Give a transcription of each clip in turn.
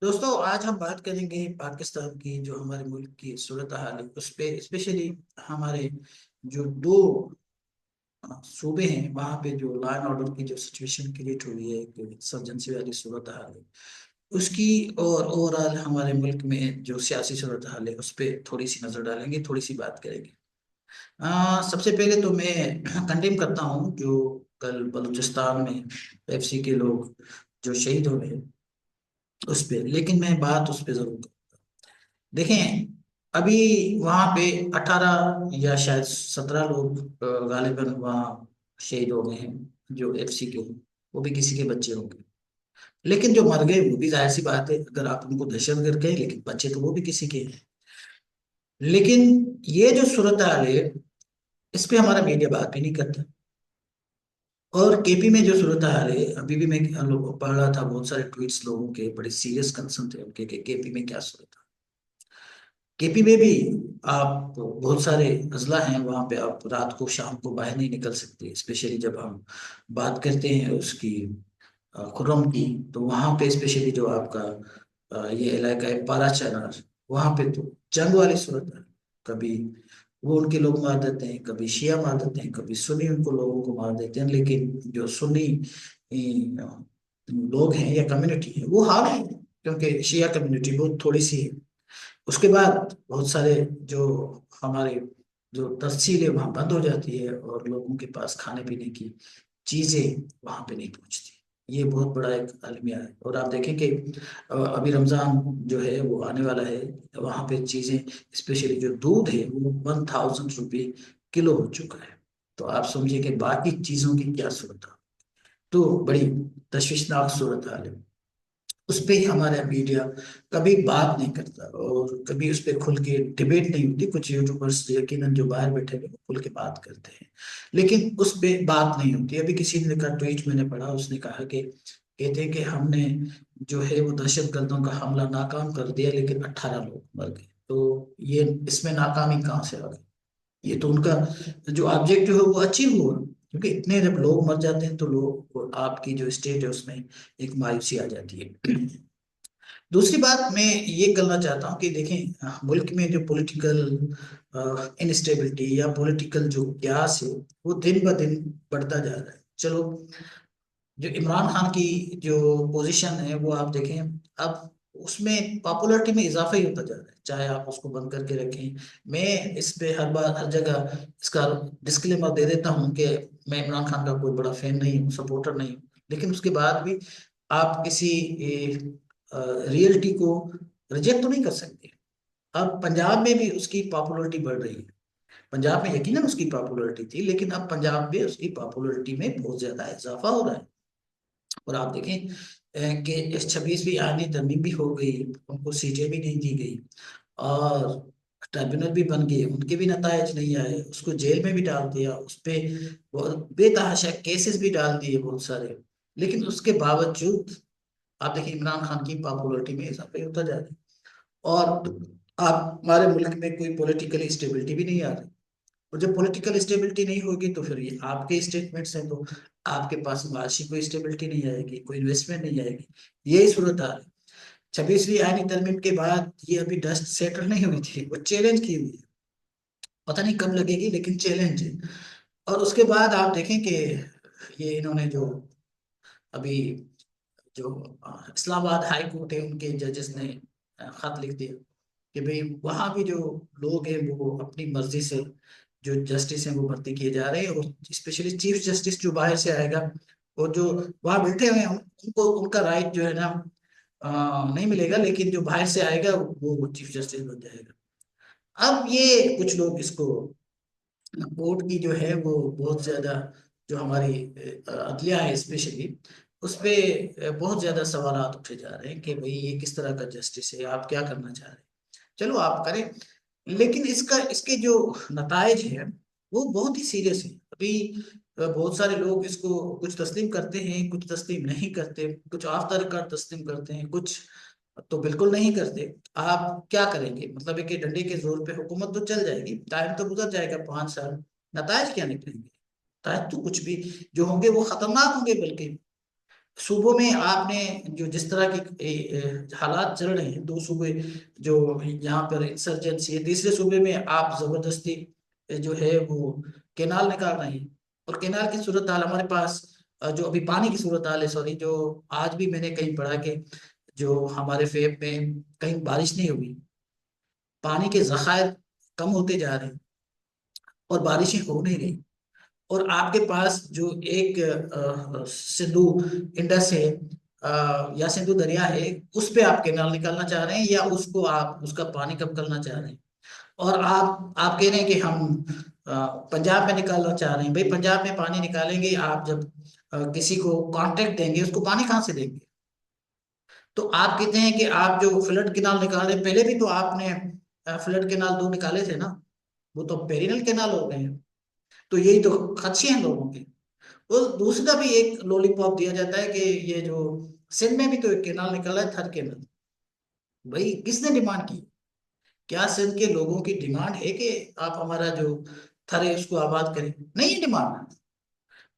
दोस्तों, आज हम बात करेंगे पाकिस्तान की जो हमारे मुल्क की सूरत हाल है उस पे, स्पेशली हमारे जो दो सूबे हैं वहाँ पे जो लॉ एंड ऑर्डर की जो सिचुएशन क्रिएट हुई है, एक इंसर्जेंसी वाली सूरत हाल है उसकी, और ओवरऑल हमारे मुल्क में जो सियासी सूरत हाल है उस पे थोड़ी सी नजर डालेंगे, थोड़ी सी बात करेंगे। सबसे पहले तो मैं कंडेम करता हूँ जो कल बलूचिस्तान में एफसी के लोग जो शहीद हुए उस पे, लेकिन मैं बात उस पे जरूर देखें। अभी वहां पे 18 या शायद 17 लोग गालिबन वहाँ शहीद हो गए हैं जो एफसी के हैं। वो भी किसी के बच्चे होंगे, लेकिन जो मर गए वो भी जाहिर सी बात है, अगर आप उनको दहशतगर्द कहें, लेकिन बच्चे तो वो भी किसी के हैं। लेकिन ये जो सूरत हाल है इस पे हमारा मीडिया बात भी नहीं करता। और केपी में जो सूरत हाल है, अभी भी मैं लोग पढ़ रहा था, बहुत सारे ट्वीट्स लोगों के बड़े सीरियस कंसर्न थे उनके कि केपी में क्या सूरत है। केपी में भी आप बहुत सारे अजला हैं वहां पे, आप रात को शाम को बाहर नहीं निकल सकते, स्पेशली जब हम बात करते हैं उसकी खुर्रम की। तो वहां पे स्पेशली जो आपका ये इलाका है पारा चनार, वहां पे तो जंग वाली सूरत है। कभी वो उनके लोग मार देते हैं, कभी शिया मार देते हैं, कभी सुन्नी उनको लोगों को मार देते हैं। लेकिन जो सुन्नी लोग हैं या कम्युनिटी है वो हार है, क्योंकि शिया कम्युनिटी बहुत थोड़ी सी है। उसके बाद बहुत सारे जो हमारे जो तहसील है वहाँ बंद हो जाती है, और लोगों के पास खाने पीने की चीजें वहाँ पे नहीं पहुँचती। ये बहुत बड़ा एक अलमिया है। और आप देखें कि अभी रमजान जो है वो आने वाला है, वहाँ पे चीजें, स्पेशली जो दूध है वो 1000 रुपये किलो हो चुका है। तो आप समझिए कि बाकी चीजों की क्या सूरत है। तो बड़ी तश्वीशनाक सूरत हाल है। उस पे हमारा मीडिया कभी बात नहीं करता, और कभी उस पे खुल के डिबेट नहीं होती। कुछ यूट्यूबर्स यकीनन जो बाहर बैठे हुए वो खुल के बात करते हैं, लेकिन उस पे बात नहीं होती। अभी किसी ने का ट्वीट मैंने पढ़ा, उसने कहा कि कहते हैं कि हमने जो है वो दहशतगर्दों का हमला नाकाम कर दिया, लेकिन 18 लोग मर गए। तो ये इसमें नाकामी कहाँ से आ गई? ये तो उनका जो ऑब्जेक्टिव है वो अचीव हुआ, क्योंकि इतने जब लोग मर जाते हैं तो लोग, आपकी जो स्टेट है उसमें एक मायूसी आ जाती है। दूसरी बात मैं ये करना चाहता हूँ कि देखें, मुल्क में जो पॉलिटिकल इंस्टेबिलिटी या पॉलिटिकल जो क्यास है वो दिन ब दिन बढ़ता जा रहा है। चलो, जो इमरान खान की जो पोजीशन है वो आप देखें, अब उसमें पॉपुलैरिटी में इजाफा ही होता जा रहा है, चाहे आप उसको बंद करके रखें। मैं इस पे हर बार हर जगह इसका डिस्क्लेमर दे देता हूँ कि मैं इमरान खान का कोई बड़ा फैन नहीं हूँ, सपोर्टर नहीं हूँ, लेकिन उसके बाद भी आप किसी रियलिटी को रिजेक्ट तो नहीं कर सकते। अब पंजाब में भी उसकी पॉपुलैरिटी बढ़ रही है। पंजाब में यकीनन उसकी पॉपुलैरिटी थी, लेकिन अब पंजाब में उसकी पॉपुलैरिटी में बहुत ज्यादा इजाफा हो रहा है। और आप देखें कि इस 26वीं आईनी तरमीम भी हो गई, उनको सीटें भी नहीं दी गई, और ट्रिब्यूनल भी बन गए, उनके भी नतायज नहीं आए, उसको जेल में भी डाल दिया, उस पे बहुत बेतहाशा केसेस भी डाल दिए बहुत सारे। लेकिन उसके बावजूद आप देखिए इमरान खान की पॉपुलैरिटी में इजाफा होता जा रहा है। और आप हमारे मुल्क में कोई पॉलिटिकल स्टेबिलिटी भी नहीं आ रही। और जब पॉलिटिकल स्टेबिलिटी नहीं होगी तो फिर ये आपके स्टेटमेंट्स हैं, तो आपके पास माशी कोई स्टेबिलिटी नहीं आएगी, कोई इन्वेस्टमेंट नहीं आएगी। यही सूरत हाल है। 26वीं आईनी तरमीम के बाद ये अभी डस्ट सेटल नहीं हुई थी, वो चैलेंज की हुई है। पता नहीं कब लगेगी, लेकिन चैलेंज है। और उसके बाद आप देखें कि ये इन्होंने जो अभी जो इस्लामाबाद हाई कोर्ट है उनके जजेस ने खत लिख दिया कि भाई वहाँ भी जो लोग हैं वो अपनी मर्जी से जो जस्टिस हैं वो भर्ती किए जा रहे हैं, और स्पेशली चीफ जस्टिस जो बाहर से आएगा, और जो वहाँ बैठे हुए हैं उनको उनका राइट जो है ना नहीं मिलेगा, लेकिन जो बाहर से आएगा वो चीफ जस्टिस बन जाएगा। अब ये कुछ लोग इसको, कोर्ट की जो है वो बहुत ज्यादा, जो हमारी अदलिया है स्पेशली, उस पे बहुत ज्यादा सवालात उठे जा रहे हैं कि भाई ये किस तरह का जस्टिस है, आप क्या करना चाह रहे हैं। चलो आप करें, लेकिन इसका इसके जो नतायज है वो बहुत ही सीरियस है। अभी बहुत सारे लोग इसको कुछ तस्लीम करते हैं, कुछ तस्लीम नहीं करते, कुछ आफ्तार तरीका तस्लीम करते हैं, कुछ तो बिल्कुल नहीं करते। आप क्या करेंगे? मतलब है कि डंडे के जोर पे हुकूमत तो चल जाएगी, टाइम तो गुजर जाएगा 5 साल, नतायज क्या निकलेंगे? नतायज तो कुछ भी जो होंगे वो खतरनाक होंगे, बल्कि सूबों में आपने जो जिस तरह के हालात चल रहे हैं, दो सूबे जो यहाँ पर इंसर्जेंसी है, तीसरे सूबे में आप जबरदस्ती जो है वो केनाल निकाल रहे हैं। और केनाल की सूरत हाल हमारे पास जो अभी पानी की सूरत हाल है, सॉरी, जो आज भी मैंने कहीं पढ़ा कि जो हमारे फेब में कहीं बारिश नहीं हुई, पानी के जखायर कम होते जा रहे हैं और बारिशें हो नहीं रही। और आपके पास जो एक सिंधु इंडस है, या सिंधु दरिया है, उस पे आप कैनाल निकालना चाह रहे हैं, या उसको आप उसका पानी कम करना चाह रहे हैं। और आप कह रहे हैं कि हम पंजाब में निकालना चाह रहे हैं। भाई, पंजाब में पानी निकालेंगे आप जब किसी को कॉन्ट्रैक्ट देंगे, उसको पानी कहाँ से देंगे? तो आप कहते हैं कि आप जो फ्लड केनाल निकाल रहे हैं, पहले भी तो आपने फ्लड केनाल दो निकाले थे ना, वो तो पेरिनल केनाल हो गए हैं। तो यही तो खदशे हैं लोगों के। और दूसरा भी एक लॉलीपॉप दिया जाता है कि ये जो सिंध में भी तो एक केनाल निकला है, थर केनाल। भाई, किसने डिमांड की? क्या सिंध के लोगों की डिमांड है कि आप हमारा जो थर है उसको आबाद करें? नहीं है डिमांड।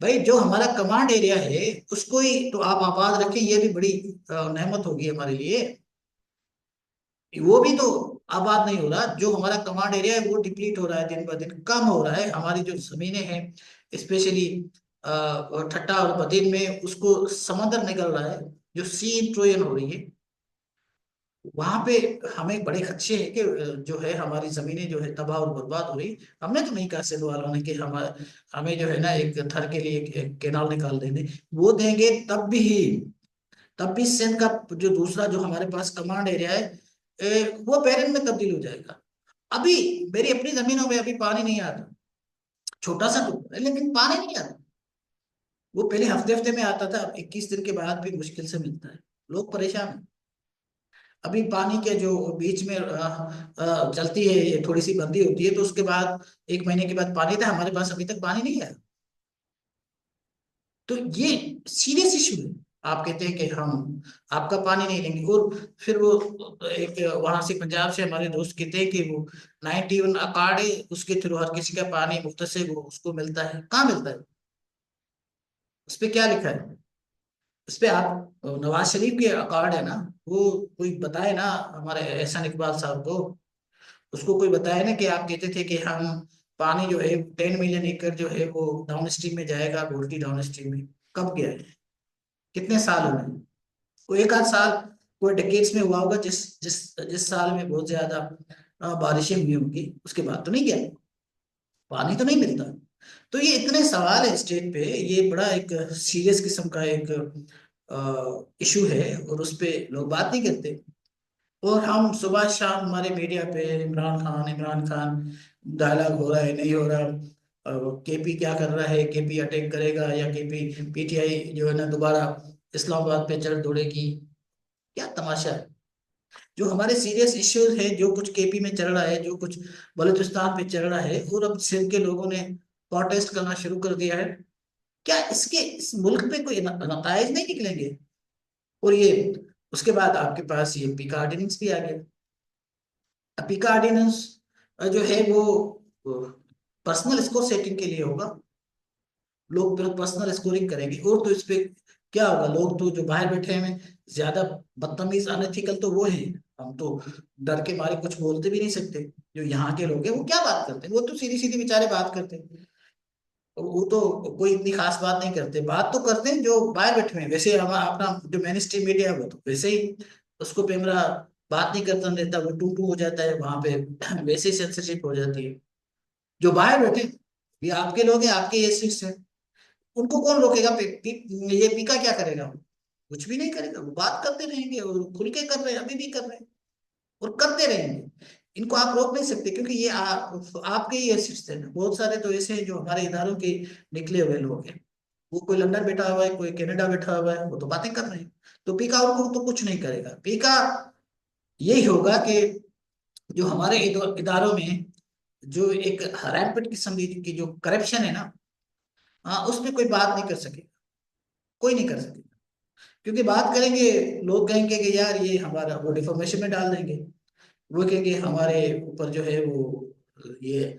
भाई, जो हमारा कमांड एरिया है उसको ही तो आप आबाद रखें, ये भी बड़ी नेमत होगी हमारे लिए। वो भी तो आबाद नहीं हो रहा। जो हमारा कमांड एरिया है वो डिप्लीट हो रहा है, दिन ब दिन कम हो रहा है। हमारी जो जमीनें हैं, स्पेशली ठट्टा और बदिन में, उसको समंदर निकल रहा है, जो सी इंट्रोजन हो रही है। वहां पे हमें बड़े खदशे हैं कि जो है हमारी जमीनें जो है तबाह और बर्बाद हो रही। हमने तो नहीं कहा सिंध वालों ने कि हमें जो है ना एक थर के लिए एक केनाल निकाल देंगे। वो देंगे तब भी सिंध का जो दूसरा जो हमारे पास कमांड एरिया है, वो पेरेंट में तब्दील हो जाएगा। अभी मेरी अपनी जमीनों में अभी पानी नहीं आता। छोटा सा टुकड़ा है लेकिन पानी नहीं आता। वो पहले हफ्ते हफ्ते में आता था, अब 21 दिन के बाद भी मुश्किल से मिलता है। लोग परेशान हैं। अभी पानी के जो बीच में चलती है, ये थोड़ी सी बंदी होती है, तो उसके बाद 1 महीने के बाद पानी था। हमारे पास अभी तक पानी नहीं है। तो ये सीरियस इशू है। आप कहते हैं कि हम आपका पानी नहीं लेंगे, और फिर वो एक वहां से पंजाब से हमारे दोस्त कहते हैं कि वो 91 अकार्ड है, उसके थ्रू हर किसी का पानी मुफ्त से वो उसको मिलता है। कहाँ मिलता है? उस पे क्या लिखा है? उस पे आप नवाज शरीफ के अकार्ड है ना, वो कोई बताए ना हमारे एहसान इकबाल साहब को। उसको कोई बताया ना कि आप कहते थे कि हम पानी जो है 10 मिलियन एकड़ जो है वो डाउन स्ट्रीम में जाएगा, गोल्डी डाउन स्ट्रीम में। कब गया है? कितने साल हुए? कोई एक आध साल, कोई डिकेड्स में हुआ होगा, जिस जिस जिस साल में बहुत ज्यादा बारिशें हुई होंगी, उसके बाद तो नहीं गया। पानी तो नहीं मिलता। तो ये इतने सवाल है स्टेट पे। ये बड़ा एक सीरियस किस्म का एक इशू है, और उस पे लोग बात नहीं करते। और हम सुबह शाम हमारे मीडिया पे इमरान खान डायलॉग हो रहा है, नहीं हो रहा, केपी क्या कर रहा है, केपी अटैक करेगा, या केपी पीटीआई जो है ना दोबारा इस्लामाबाद पे चढ़ दौड़ेगी। क्या तमाशा है? जो हमारे सीरियस इश्यूज है, जो कुछ केपी में चल रहा है, जो कुछ बलूचिस्तान पे चल रहा है, और अब सिंध के लोगों ने प्रोटेस्ट करना शुरू कर दिया है। क्या इसके इस मुल्क पे कोई नताइज नहीं निकलेंगे? और ये उसके बाद आपके पास ये पीका ऑर्डिनेंस भी आ गया। अब पीका ऑर्डिनेंस जो है वो पर्सनल स्कोर सेटिंग के लिए होगा। लोग पर्सनल स्कोरिंग करेंगे, और तो इस पे क्या होगा? लोग तो जो बाहर बैठे हैं ज्यादा बदतमीज अनएथिकल तो वो है। हम तो डर के मारे कुछ बोलते भी नहीं सकते। जो यहाँ के लोग हैं वो क्या बात करते हैं? वो तो सीधी सीधी बेचारे बात करते हैं। वो तो कोई इतनी खास बात नहीं करते। बात तो करते हैं जो बाहर बैठे हैं। वैसे हम अपना जो मेन स्ट्रीम मीडिया है वो तो वैसे ही उसको पे मेरा बात नहीं करता रहता, वो टू टू हो जाता है वहां पे। वैसे ही सेंसरशिप हो जाती है। जो बाहर बैठे, ये आपके लोग हैं, आपके एसिड्स हैं, उनको कौन रोकेगा? ये पीका क्या करेगा? कुछ भी नहीं करेगा। वो बात करते रहेंगे, और खुल के कर रहे हैं, अभी भी कर रहे हैं, और करते रहेंगे। इनको आप रोक नहीं सकते, क्योंकि ये आपके ही एसिड्स हैं। बहुत सारे तो ऐसे हैं जो हमारे इदारों के निकले हुए लोग हैं। वो कोई लंदन बैठा हुआ है, कोई कनाडा बैठा हुआ है, वो तो बातें कर रहे हैं। तो पीका उनको तो कुछ नहीं करेगा। पीका यही होगा कि जो हमारे इदारों में जो एक रैम्पेंट किस्म की जो करप्शन है ना, हाँ, उस पर कोई बात नहीं कर सकेगा। कोई नहीं कर सकेगा। क्योंकि बात करेंगे, लोग कहेंगे कि यार ये हमारा, वो डिफॉर्मेशन में डाल देंगे। वो कहेंगे हमारे ऊपर जो है वो ये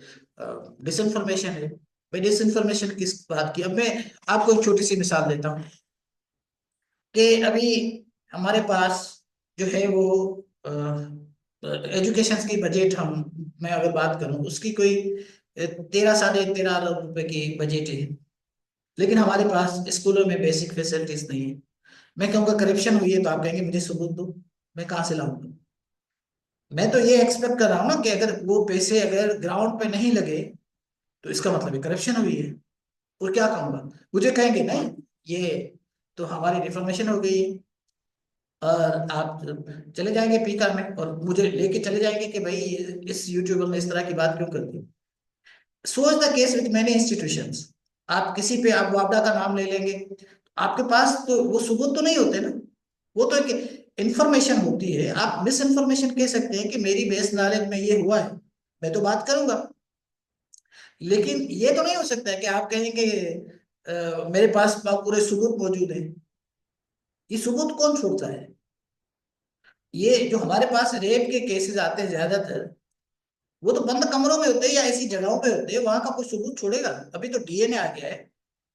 डिसइंफॉर्मेशन है। भाई, डिसइंफॉर्मेशन किस बात की? अब मैं आपको एक छोटी सी मिसाल देता हूँ। कि अभी हमारे पास जो है वो एजुकेशन की बजट, हम मैं अगर बात करूं उसकी कोई 13 साढ़े 13 अरब रुपए की बजट है। लेकिन हमारे पास स्कूलों में बेसिक फैसिलिटीज नहीं है। मैं कहूँगा करप्शन हुई है, तो आप कहेंगे मुझे सबूत दो, मैं कहाँ से लाऊंगा? मैं तो ये एक्सपेक्ट कर रहा हूँ ना कि अगर वो पैसे अगर ग्राउंड पे नहीं लगे तो इसका मतलब है करप्शन हुई है। और क्या कहूंगा? मुझे कहेंगे नहीं, ये तो हमारी रिफॉर्मेशन हो गई है। और आप चले जाएंगे पीकर में और मुझे लेके चले जाएंगे कि भाई इस यूट्यूबर ने इस तरह की बात क्यों कर दी। सोच the case with many institutions. आप किसी पे आप वापडा का नाम ले लेंगे, आपके पास तो वो सबूत तो नहीं होते ना। वो तो एक इंफॉर्मेशन होती है। आप मिस इन्फॉर्मेशन कह सकते हैं कि मेरी बेस नॉलेज में ये हुआ है, मैं तो बात करूंगा। लेकिन ये तो नहीं हो सकता है कि आप कहेंगे मेरे पास पूरे सबूत मौजूद है। ये सबूत कौन छोड़ता है? ये जो हमारे पास रेप के केसेस आते हैं ज्यादातर, वो तो बंद कमरों में होते हैं या ऐसी जगहों पे होते हैं, वहां का कोई सबूत छोड़ेगा? अभी तो डीएनए आ गया है।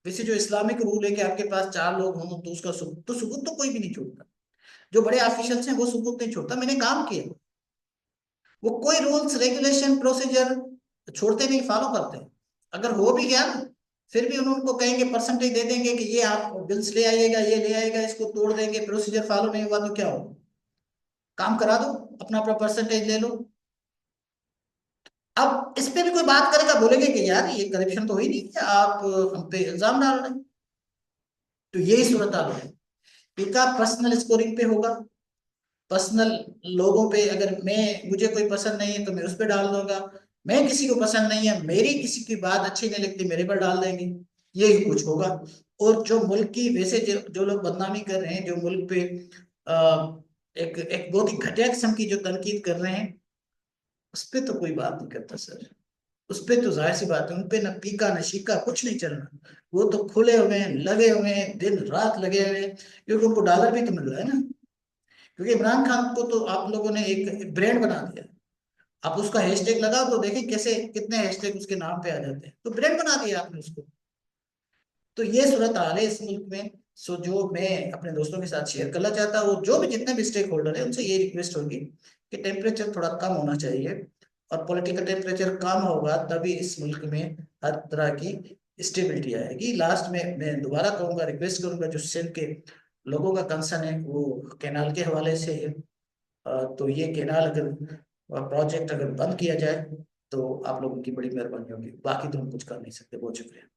वैसे जो इस्लामिक रूल है कि आपके पास 4 लोग हों तो उसका सबूत तो कोई भी नहीं छोड़ता। जो बड़े ऑफिशियल्स हैं वो सबूत नहीं छोड़ता। मैंने काम किया, वो कोई रूल्स रेगुलेशन प्रोसीजर छोड़ते नहीं, फॉलो करते हैं। अगर हो भी गया ना, फिर भी उनको कहेंगे, परसेंटेज दे देंगे कि ये आप बिल्स ले आइएगा, ये ले आएगा, इसको तोड़ देंगे, प्रोसीजर फॉलो नहीं हुआ तो क्या हो? काम करा दो, अपना अपना परसेंटेज ले लो। अब इस पे भी कोई बात करेगा, बोलेंगे कि यार ये करप्शन तो हुई नहीं है, आप हम पे इल्जाम डाल रहे हैं। तो यही सूरत हाल है। इनका पर्सनल स्कोरिंग पे होगा, पर्सनल लोगों पे। अगर मैं मुझे कोई पसंद नहीं है तो मैं उस पर डाल दूंगा, मैं किसी को पसंद नहीं है, मेरी किसी की बात अच्छी नहीं लगती, मेरे पर डाल देंगे। यही कुछ होगा। और जो मुल्क की वैसे जो लोग बदनामी कर रहे हैं, जो मुल्क पे एक एक बहुत ही घटिया किस्म की जो तनकीद कर रहे हैं, उस पर तो कोई बात नहीं करता सर। उस पे तो जाहिर सी बात है, उन पे न पीका न शीका कुछ नहीं चलना। वो तो खुले हुए हैं, लगे हुए हैं, दिन रात लगे हुए हैं, क्योंकि उनको डॉलर भी तो मिल रहा है ना। क्योंकि इमरान खान को तो आप लोगों ने एक ब्रांड बना दिया। आप उसका हैशटैग लगाओ तो देखें कैसे कितने हैशटैग उसके नाम पे आ जाते हैं, तो ब्रांड बना दिया आपने उसको। तो ये सूरत हाल है इस मुल्क में। सो जो मैं अपने दोस्तों के साथ शेयर करना चाहता हूँ, जो भी जितने भी स्टेक होल्डर है, उनसे ये रिक्वेस्ट होगी कि टेम्परेचर थोड़ा कम होना चाहिए। और पॉलिटिकल टेम्परेचर कम होगा तभी इस मुल्क में हर तरह की स्टेबिलिटी आएगी। लास्ट में मैं दोबारा कहूंगा, रिक्वेस्ट करूंगा, जो सिंध के लोगों का कंसर्न है वो कैनाल के हवाले से है। तो ये कैनाल अगर प्रोजेक्ट अगर बंद किया जाए तो आप लोगों की बड़ी मेहरबानी होगी। बाकी तो हम कुछ कर नहीं सकते। बहुत शुक्रिया।